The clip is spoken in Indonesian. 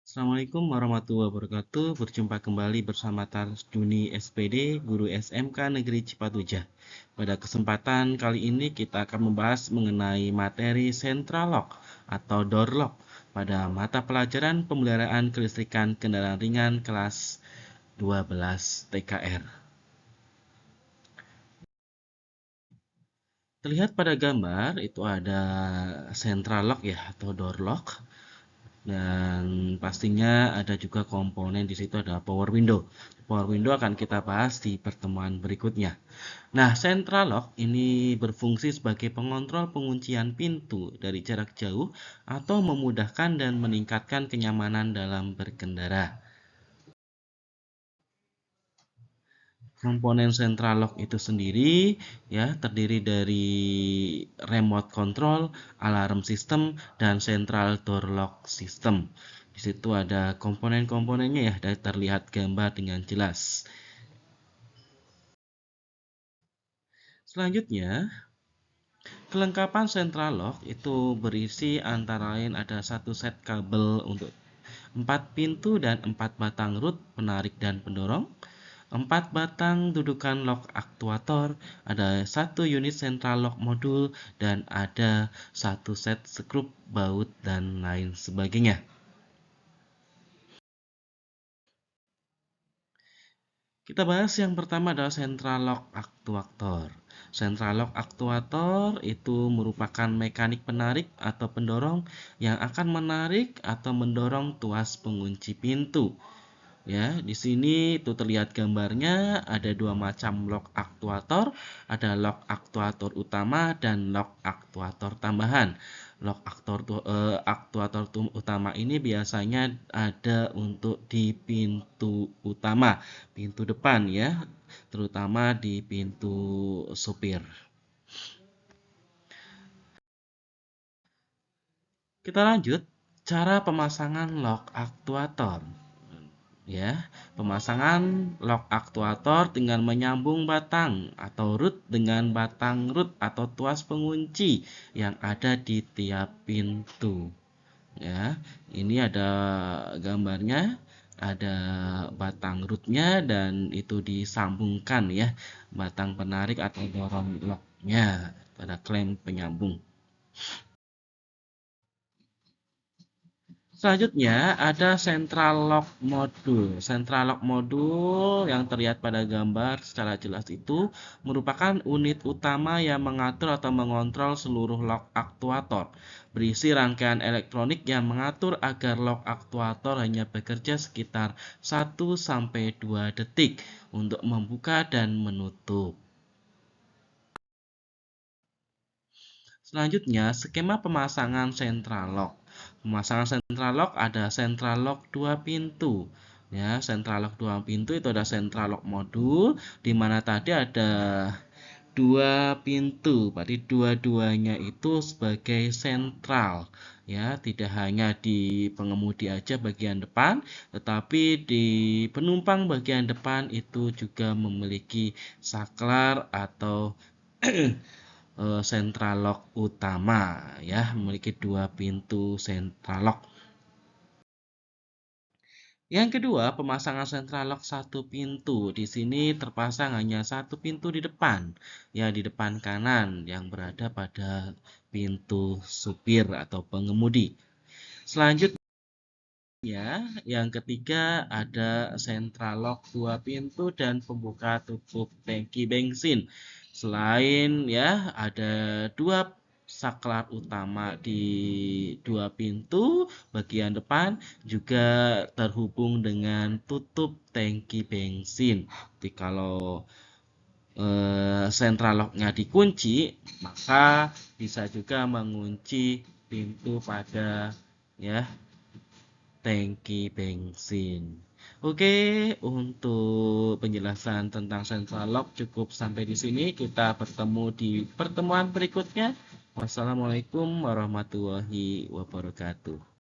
Assalamualaikum warahmatullahi wabarakatuh. Berjumpa kembali bersama Tarjuni SPD, Guru SMK Negeri Cipatujah. Pada kesempatan kali ini kita akan membahas mengenai materi Central Lock atau Door Lock pada mata pelajaran pemeliharaan kelistrikan kendaraan ringan kelas 12 TKR. Terlihat pada gambar itu ada Central Lock ya atau Door Lock. Dan pastinya ada juga komponen di situ ada power window. Power window akan kita bahas di pertemuan berikutnya. Nah, central lock ini berfungsi sebagai pengontrol penguncian pintu dari jarak jauh atau memudahkan dan meningkatkan kenyamanan dalam berkendara. Komponen central lock itu sendiri ya terdiri dari remote control, alarm system, dan central door lock system. Di situ ada komponen-komponennya ya, dan terlihat gambar dengan jelas. Selanjutnya, kelengkapan central lock itu berisi antara lain ada satu set kabel untuk 4 pintu dan 4 batang root penarik dan pendorong, 4 batang dudukan lock aktuator, ada 1 unit central lock modul, dan ada 1 set skrup baut dan lain sebagainya. Kita bahas yang pertama adalah central lock aktuator. Central lock aktuator itu merupakan mekanik penarik atau pendorong yang akan menarik atau mendorong tuas pengunci pintu. Ya, di sini itu terlihat gambarnya ada dua macam lock aktuator, ada lock aktuator utama dan lock aktuator tambahan. Lock aktuator utama ini biasanya ada untuk di pintu utama, pintu depan ya, terutama di pintu supir. Kita lanjut, cara pemasangan lock aktuator. Ya, pemasangan lock aktuator dengan menyambung batang atau root dengan batang root atau tuas pengunci yang ada di tiap pintu. Ya, ini ada gambarnya, ada batang rootnya dan itu disambungkan ya, batang penarik atau dorong locknya pada klem penyambung. Selanjutnya ada central lock modul. Central lock modul yang terlihat pada gambar secara jelas itu merupakan unit utama yang mengatur atau mengontrol seluruh lock aktuator. Berisi rangkaian elektronik yang mengatur agar lock aktuator hanya bekerja sekitar 1-2 detik untuk membuka dan menutup. Selanjutnya, skema pemasangan central lock. Pemasangan central lock ada central lock 2 pintu. Ya, central lock 2 pintu itu ada central lock modul di mana tadi ada 2 pintu. Berarti dua-duanya itu sebagai sentral. Ya, tidak hanya di pengemudi aja bagian depan, tetapi di penumpang bagian depan itu juga memiliki saklar atau central lock utama ya, memiliki 2 pintu central lock. Yang kedua, pemasangan central lock 1 pintu. Di sini terpasang hanya 1 pintu di depan, ya di depan kanan yang berada pada pintu supir atau pengemudi. Selanjutnya, yang ketiga ada central lock 2 pintu dan pembuka tutup tangki bensin. Selain ya ada 2 saklar utama di 2 pintu bagian depan juga terhubung dengan tutup tangki bensin. Jadi kalau central locknya dikunci, maka bisa juga mengunci pintu pada ya tangki bensin. Oke, untuk penjelasan tentang central lock cukup sampai di sini. Kita bertemu di pertemuan berikutnya. Wassalamualaikum warahmatullahi wabarakatuh.